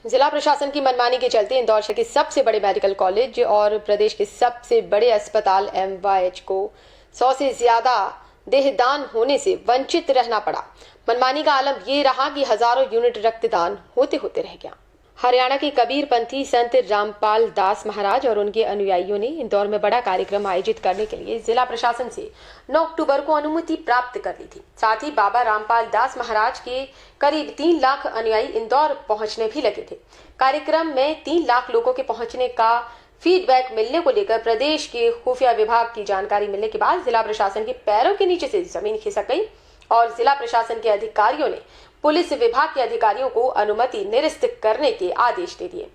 जिला प्रशासन की मनमानी के चलते इंदौर शहर के सबसे बड़े मेडिकल कॉलेज और प्रदेश के सबसे बड़े अस्पताल एमवाईएच को 100 से ज्यादा देहदान होने से वंचित रहना पड़ा। मनमानी का आलम ये रहा कि हजारों यूनिट रक्तदान होते होते रह गया। हरियाणा के कबीरपंथी संत रामपाल दास महाराज और उनके अनुयायियों ने इंदौर में बड़ा कार्यक्रम आयोजित करने के लिए जिला प्रशासन से 9 अक्टूबर को अनुमति प्राप्त कर ली थी। साथ ही बाबा रामपाल दास महाराज के करीब 3 लाख अनुयायी इंदौर पहुंचने भी लगे थे। कार्यक्रम में 3 लाख लोगों के पहुंचने का फीडबैक मिलने को लेकर प्रदेश के खुफिया विभाग की जानकारी मिलने के बाद जिला प्रशासन के पैरों के नीचे से जमीन खिसक गई और जिला प्रशासन के अधिकारियों ने पुलिस विभाग के अधिकारियों को अनुमति निरस्त करने के आदेश दे दिए।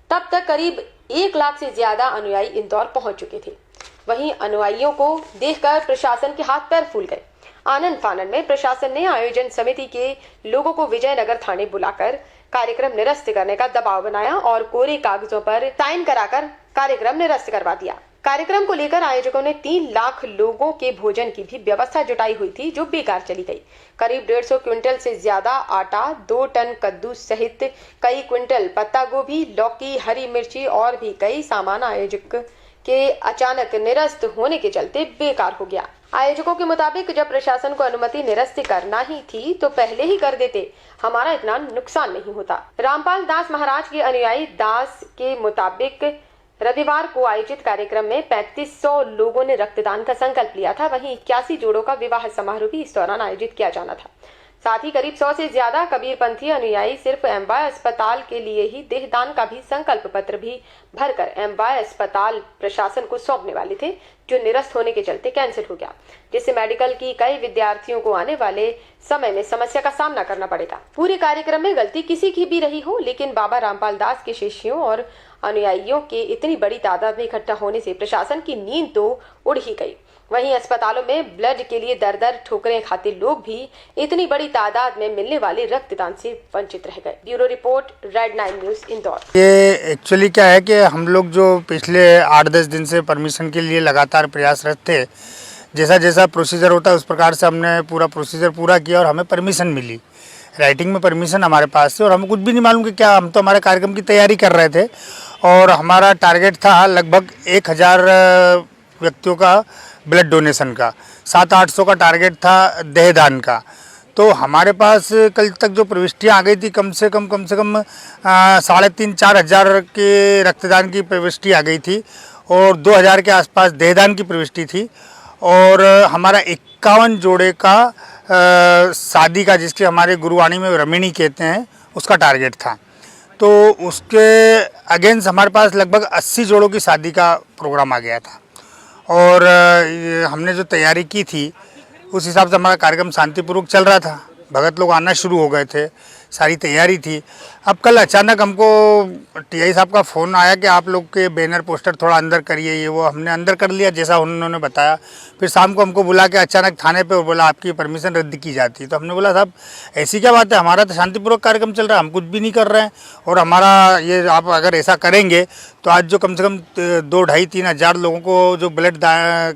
तब तक करीब 1 लाख से ज्यादा अनुयायी इंदौर पहुंच चुके थे। वहीं अनुयायियों को देखकर प्रशासन के हाथ पैर फूल गए। आनंद फानन में प्रशासन ने आयोजन समिति के लोगों को विजयनगर थाने बुलाकर कार्यक्रम निरस्त करने का दबाव बनाया और कोरे कागजों पर साइन कराकर कार्यक्रम निरस्त करवा दिया। कार्यक्रम को लेकर आयोजकों ने 3 लाख लोगों के भोजन की भी व्यवस्था जुटाई हुई थी, जो बेकार चली गई। करीब 150 क्विंटल से ज्यादा आटा, 2 टन कद्दू सहित कई क्विंटल पत्ता गोभी, लौकी, हरी मिर्ची और भी कई सामान आयोजक के अचानक निरस्त होने के चलते बेकार हो गया। आयोजकों के मुताबिक जब प्रशासन को अनुमति निरस्त करना ही थी तो पहले ही कर देते, हमारा इतना नुकसान नहीं होता। रामपाल दास महाराज के अनुयायी दास के मुताबिक रविवार को आयोजित कार्यक्रम में 3500 लोगों ने रक्तदान का संकल्प लिया था। वहीं 81 जोड़ों का विवाह समारोह भी इस दौरान आयोजित किया जाना था। साथ ही करीब 100 से ज्यादा कबीरपंथी अनुयायी सिर्फ एमवाई अस्पताल के लिए ही देहदान का भी संकल्प पत्र भी भरकर एमवाई अस्पताल प्रशासन को सौंपने वाले थे, जो निरस्त होने के चलते कैंसिल हो गया, जिससे मेडिकल की कई विद्यार्थियों को आने वाले समय में समस्या का सामना करना पड़ेगा। पूरे कार्यक्रम में गलती किसी की भी रही हो, लेकिन बाबा रामपाल दास के शिष्यों और अनुयायियों के इतनी बड़ी तादाद में इकट्ठा होने से प्रशासन की नींद तो उड़ ही गई। वहीं अस्पतालों में ब्लड के लिए दर दर ठोकरें खाते लोग भी इतनी बड़ी तादाद में मिलने वाले रक्तदान से वंचित रह गए। Bureau report, red 9 news, Indore. ये एक्चुअली क्या है कि हम लोग जो पिछले 8-10 दिन से परमिशन के लिए लगातार प्रयासरत थे, जैसा जैसा प्रोसीजर होता है उस प्रकार से हमने पूरा प्रोसीजर पूरा किया और हमें परमिशन मिली। राइटिंग में परमिशन हमारे पास थी और हमें कुछ भी नहीं मालूम कि क्या, हम तो हमारे कार्यक्रम की तैयारी कर रहे थे और हमारा टारगेट था लगभग 1000 व्यक्तियों का ब्लड डोनेशन का, 700-800 का टारगेट था देहदान का। तो हमारे पास कल तक जो प्रविष्टियाँ आ गई थी कम से कम 3,500-4,500 हज़ार के रक्तदान की प्रविष्टि आ गई थी और 2000 के आसपास देहदान की प्रविष्टि थी और हमारा 51 जोड़े का शादी का, जिसके हमारे गुरुवाणी में रमिणी कहते हैं, उसका टारगेट था। तो उसके अगेंस्ट हमारे पास लगभग 80 जोड़ों की शादी का प्रोग्राम आ गया था और हमने जो तैयारी की थी उस हिसाब से हमारा कार्यक्रम शांतिपूर्वक चल रहा था। भगत लोग आना शुरू हो गए थे, सारी तैयारी थी। अब कल अचानक हमको टीआई साहब का फ़ोन आया कि आप लोग के बैनर पोस्टर थोड़ा अंदर करिए, ये वो। हमने अंदर कर लिया जैसा उन्होंने बताया। फिर शाम को हमको बुला के अचानक थाने पे बोला आपकी परमिशन रद्द की जाती है। तो हमने बोला साहब ऐसी क्या बात है, हमारा तो शांतिपूर्वक कार्यक्रम चल रहा है, हम कुछ भी नहीं कर रहे हैं और हमारा ये आप अगर ऐसा करेंगे तो आज जो कम से कम 2-2,500-3 हज़ार लोगों को जो ब्लड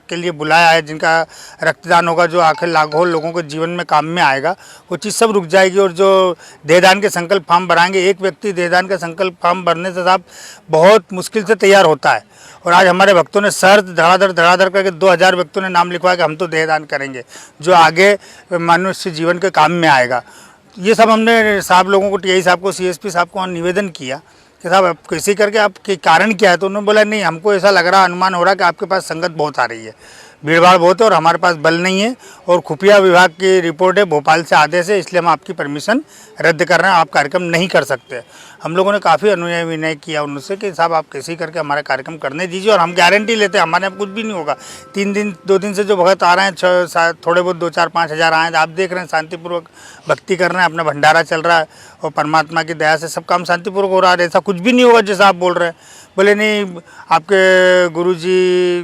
के लिए बुलाया है, जिनका रक्तदान होगा, जो आखिर लाखों लोगों के जीवन में काम में आएगा, वो चीज़ सब रुक जाएगी। और जो देहदान के संकल्प फॉर्म भराएंगे, एक व्यक्ति देहदान का संकल्प फॉर्म भरने से साहब बहुत मुश्किल से तैयार होता है और आज हमारे भक्तों ने शर्त धड़ाधड़ करके 2000 व्यक्तियों ने नाम लिखवाया कि हम तो देहदान करेंगे, जो आगे मनुष्य जीवन के काम में आएगा। ये सब हमने साहब लोगों को, टीआई साहब को, सीएसपी साहब को निवेदन किया कि साहब आप कैसे करके, आपके कारण क्या है। तो उन्होंने बोला नहीं, हमको ऐसा लग रहा, अनुमान हो रहा कि आपके पास संगत बहुत आ रही है, भीड़ भाड़ बहुत है और हमारे पास बल नहीं है और खुफिया विभाग की रिपोर्ट है, भोपाल से आदेश है, इसलिए हम आपकी परमिशन रद्द कर रहे हैं, आप कार्यक्रम नहीं कर सकते। हम लोगों ने काफ़ी अनुनय विनय किया उनसे कि साहब आप कैसे करके हमारा कार्यक्रम करने दीजिए और हम गारंटी लेते हैं हमारे यहाँ कुछ भी नहीं होगा। 2 दिन से जो भगत आ रहे हैं, थोड़े बहुत 2-4-5 हज़ार आए हैं, आप देख रहे हैं शांतिपूर्वक भक्ति कर रहे हैं, अपना भंडारा चल रहा है और परमात्मा की दया से सब काम शांतिपूर्वक हो रहा है। ऐसा कुछ भी नहीं होगा जैसा आप बोल रहे हैं। बोले नहीं, आपके गुरुजी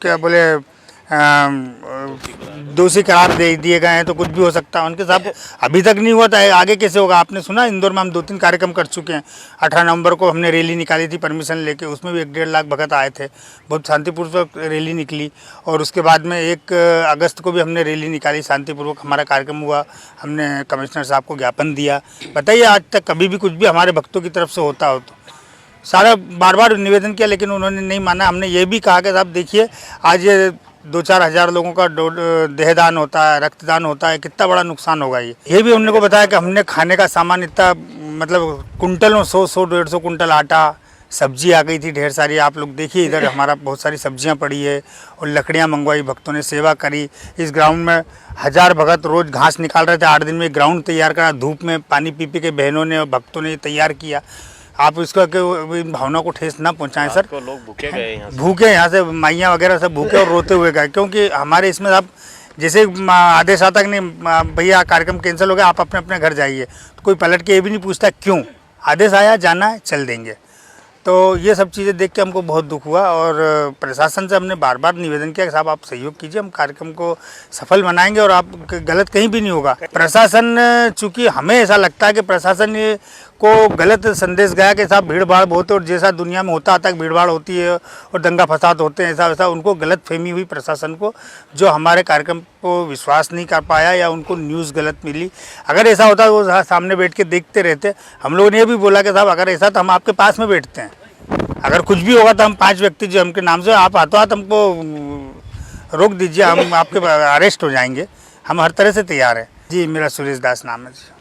क्या बोले, दोषी करार दे दिए गए हैं तो कुछ भी हो सकता है उनके साथ। अभी तक नहीं हुआ था, आगे कैसे होगा? आपने सुना इंदौर में हम 2-3 कार्यक्रम कर चुके हैं। 18 नवंबर को हमने रैली निकाली थी परमिशन लेके, उसमें भी 1-1.5 लाख भगत आए थे, बहुत शांतिपूर्वक रैली निकली। और उसके बाद में 1 अगस्त को भी हमने रैली निकाली, शांतिपूर्वक हमारा कार्यक्रम हुआ, हमने कमिश्नर साहब को ज्ञापन दिया। बताइए आज तक कभी भी कुछ भी हमारे भक्तों की तरफ से होता हो तो सारा बार बार निवेदन किया लेकिन उन्होंने नहीं माना। हमने ये भी कहा कि साहब देखिए आज 2-4 हज़ार लोगों का देहदान होता है, रक्तदान होता है, कितना बड़ा नुकसान होगा। ये भी हमने को बताया कि हमने खाने का सामान इतना मतलब कुंटलों 100-150 कुंटल आटा, सब्जी आ गई थी ढेर सारी। आप लोग देखिए इधर हमारा बहुत सारी सब्जियां पड़ी है और लकड़ियां मंगवाई, भक्तों ने सेवा करी। इस ग्राउंड में 1000 भगत रोज़ घास निकाल रहे थे। 8 दिन में ग्राउंड तैयार करा, धूप में पानी पी के बहनों ने और भक्तों ने तैयार किया। आप इसका इन भावना को ठेस ना पहुंचाएं सर। तो लोग भूखे गए यहाँ से माइयाँ वगैरह सब भूखे और रोते हुए गए, क्योंकि हमारे इसमें आप जैसे आदेश आता कि नहीं भैया कार्यक्रम कैंसिल हो गया, आप अपने अपने घर जाइए, तो कोई पलट के ये भी नहीं पूछता क्यों, आदेश आया जाना है चल देंगे। तो ये सब चीज़ें देख के हमको बहुत दुख हुआ और प्रशासन से हमने बार बार निवेदन किया कि साहब आप सहयोग कीजिए, हम कार्यक्रम को सफल बनाएंगे और आप गलत कहीं भी नहीं होगा। प्रशासन, चूँकि हमें ऐसा लगता है कि प्रशासन को गलत संदेश गया कि साहब भीड़ भाड़ बहुत है और जैसा दुनिया में होता आता भीड़ भाड़ होती है और दंगा फसाद होते हैं, ऐसा वैसा उनको गलत फहमी हुई प्रशासन को, जो हमारे कार्यक्रम को विश्वास नहीं कर पाया या उनको न्यूज़ गलत मिली। अगर ऐसा होता तो वो सामने बैठ के देखते रहते। हम लोगों ने ये भी बोला कि साहब अगर ऐसा तो हम आपके पास में बैठते हैं, अगर कुछ भी होगा तो हम 5 व्यक्ति जो हमके नाम से, आप हाथों हाथ हमको रोक दीजिए, हम आपके अरेस्ट हो जाएंगे, हम हर तरह से तैयार हैं। जी मेरा सुरेश दास नाम है जी।